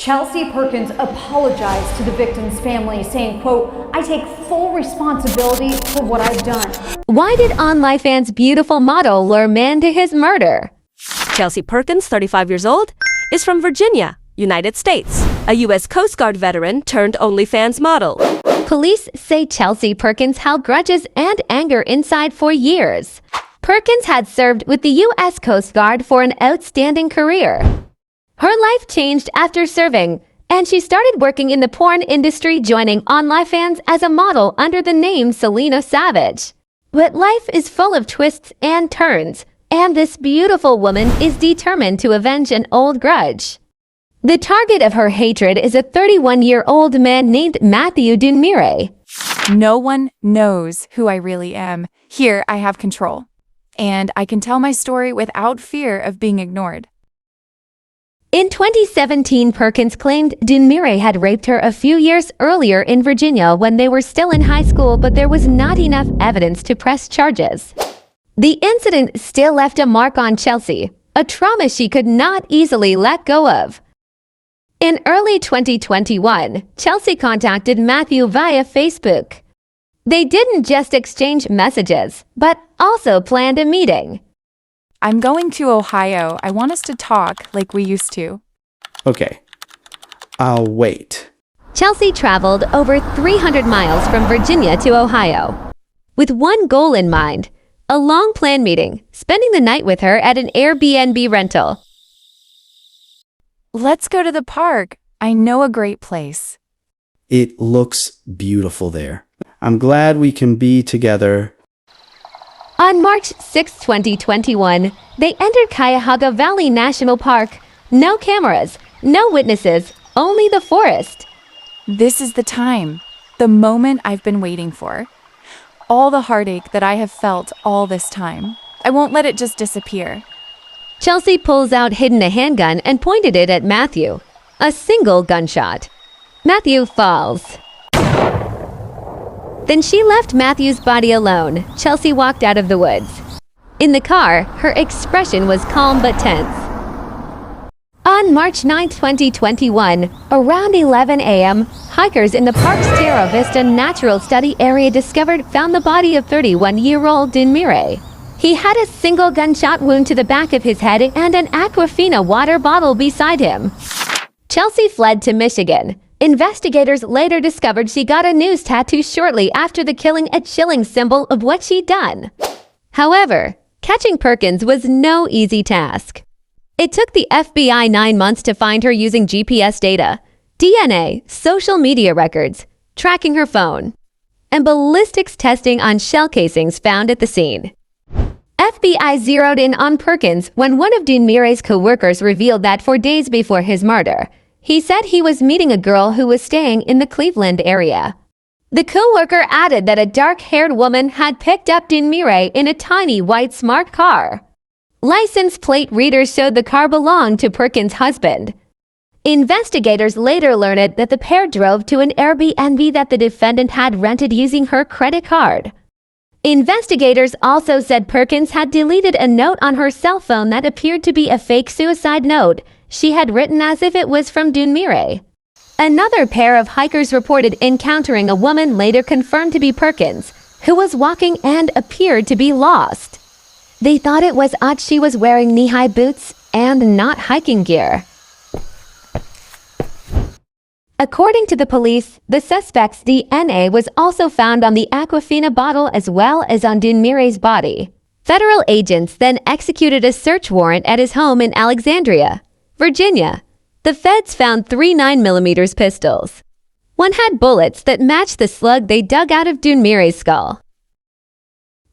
Chelsea Perkins apologized to the victim's family, saying, quote, "I take full responsibility for what I've done." Why did OnlyFans beautiful model lure man to his murder? Chelsea Perkins, 35 years old, is from Virginia, United States, a U.S. Coast Guard veteran turned OnlyFans model. Police say Chelsea Perkins held grudges and anger inside for years. Perkins had served with the U.S. Coast Guard for an outstanding career. Her life changed after serving, and she started working in the porn industry, joining OnlyFans as a model under the name Solana Savage. But life is full of twists and turns, and this beautiful woman is determined to avenge an old grudge. The target of her hatred is a 31-year-old man named Matthew Dunmire. No one knows who I really am. Here, I have control, and I can tell my story without fear of being ignored. In 2017, Perkins claimed Dunmire had raped her a few years earlier in Virginia when they were still in high school, but there was not enough evidence to press charges. The incident still left a mark on Chelsea, a trauma she could not easily let go of. In early 2021, Chelsea contacted Matthew via Facebook. They didn't just exchange messages, but also planned a meeting. I'm going to Ohio. I want us to talk like we used to. Okay, I'll wait. Chelsea traveled over 300 miles from Virginia to Ohio, with one goal in mind: a long-planned meeting, spending the night with her at an Airbnb rental. Let's go to the park. I know a great place. It looks beautiful there. I'm glad we can be together. On March 6, 2021, they entered Cuyahoga Valley National Park. No cameras, no witnesses, only the forest. This is the time, the moment I've been waiting for. All the heartache that I have felt all this time. I won't let it just disappear. Chelsea pulls out hidden a handgun and pointed it at Matthew. A single gunshot. Matthew falls. Then she left Matthew's body alone. Chelsea walked out of the woods. In the car, her expression was calm but tense. On March 9, 2021, around 11 a.m., hikers in the park's Terra Vista Natural Study area found the body of 31-year-old Dunmire. He had a single gunshot wound to the back of his head and an Aquafina water bottle beside him. Chelsea fled to Michigan. Investigators later discovered she got a news tattoo shortly after the killing, a chilling symbol of what she'd done. However, catching Perkins was no easy task. It took the FBI 9 months to find her using GPS data, DNA, social media records, tracking her phone, and ballistics testing on shell casings found at the scene. FBI zeroed in on Perkins when one of Dunmire's co-workers revealed that 4 days before his murder, he said he was meeting a girl who was staying in the Cleveland area. The co-worker added that a dark-haired woman had picked up Dunmire in a tiny white smart car. License plate readers showed the car belonged to Perkins' husband. Investigators later learned that the pair drove to an Airbnb that the defendant had rented using her credit card. Investigators also said Perkins had deleted a note on her cell phone that appeared to be a fake suicide note she had written as if it was from Dunmire. Another pair of hikers reported encountering a woman later confirmed to be Perkins, who was walking and appeared to be lost. They thought it was odd she was wearing knee-high boots and not hiking gear. According to the police, the suspect's DNA was also found on the Aquafina bottle as well as on Dunmire's body. Federal agents then executed a search warrant at his home in Alexandria, Virginia. The feds found 3 9mm pistols. One had bullets that matched the slug they dug out of Dunmire's skull.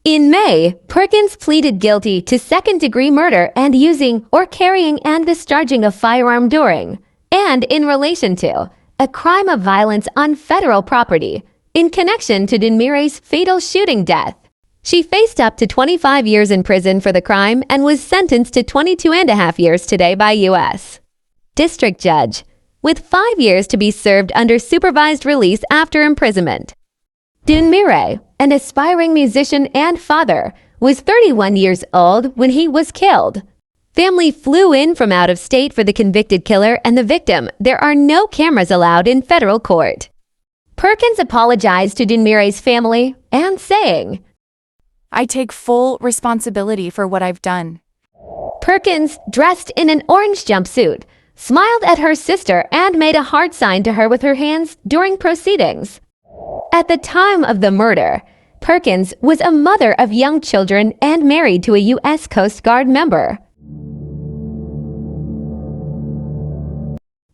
In May, Perkins pleaded guilty to second-degree murder and using or carrying and discharging a firearm during, and in relation to, a crime of violence on federal property, in connection to Dunmire's fatal shooting death. She faced up to 25 years in prison for the crime and was sentenced to 22.5 years today by U.S. District Judge, with 5 years to be served under supervised release after imprisonment. Dunmire, an aspiring musician and father, was 31 years old when he was killed. Family flew in from out of state for the convicted killer and the victim. There are no cameras allowed in federal court. Perkins apologized to Dunmire's family and saying, I take full responsibility for what I've done. Perkins, dressed in an orange jumpsuit, smiled at her sister and made a heart sign to her with her hands during proceedings. At the time of the murder, Perkins was a mother of young children and married to a U.S. Coast Guard member.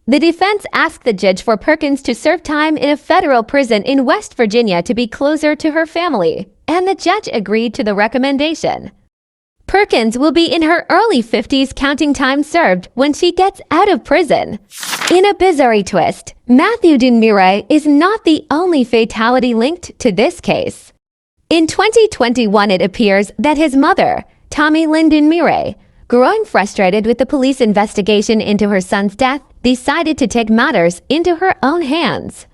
The defense asked the judge for Perkins to serve time in a federal prison in West Virginia to be closer to her family, and the judge agreed to the recommendation. Perkins will be in her early 50s counting time served when she gets out of prison. In a bizarre twist, Matthew Dunmire is not the only fatality linked to this case. In 2021, it appears that his mother, Tommy Lynn Dunmire, growing frustrated with the police investigation into her son's death, decided to take matters into her own hands.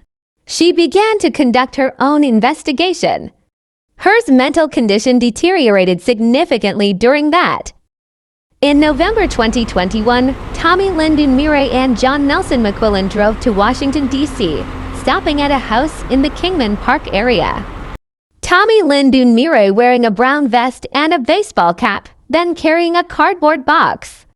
She began to conduct her own investigation. Her's mental condition deteriorated significantly during that. In November 2021, Tommy Lynn Dunmire and John Nelson McQuillan drove to Washington, D.C., stopping at a house in the Kingman Park area. Tommy Lynn Dunmire wearing a brown vest and a baseball cap, then carrying a cardboard box.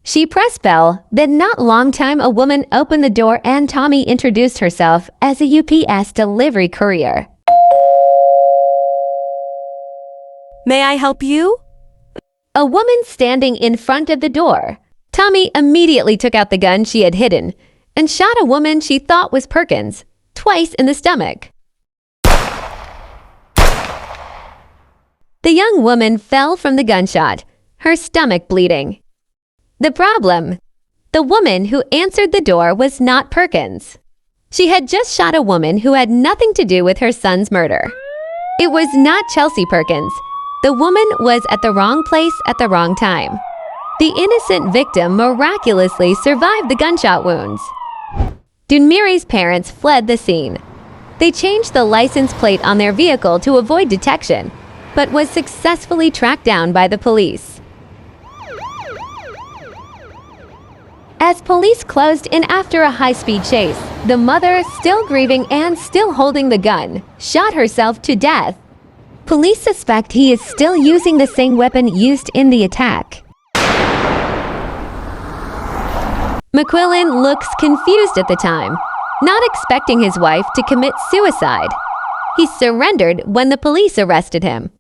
She pressed bell, then not long time a woman opened the door and Tommy introduced herself as a UPS delivery courier. May I help you? A woman standing in front of the door. Tommy immediately took out the gun she had hidden and shot a woman she thought was Perkins, twice in the stomach. The young woman fell from the gunshot, her stomach bleeding. The problem: the woman who answered the door was not Perkins. She had just shot a woman who had nothing to do with her son's murder. It was not Chelsea Perkins. The woman was at the wrong place at the wrong time. The innocent victim miraculously survived the gunshot wounds. Dunmire's parents fled the scene. They changed the license plate on their vehicle to avoid detection, but was successfully tracked down by the police. As police closed in after a high-speed chase, the mother, still grieving and still holding the gun, shot herself to death. Police suspect he is still using the same weapon used in the attack. McQuillan looks confused at the time, not expecting his wife to commit suicide. He surrendered when the police arrested him.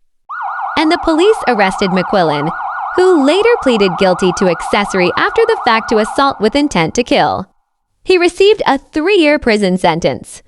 And the police arrested McQuillan, who later pleaded guilty to accessory after the fact to assault with intent to kill. He received a 3-year prison sentence.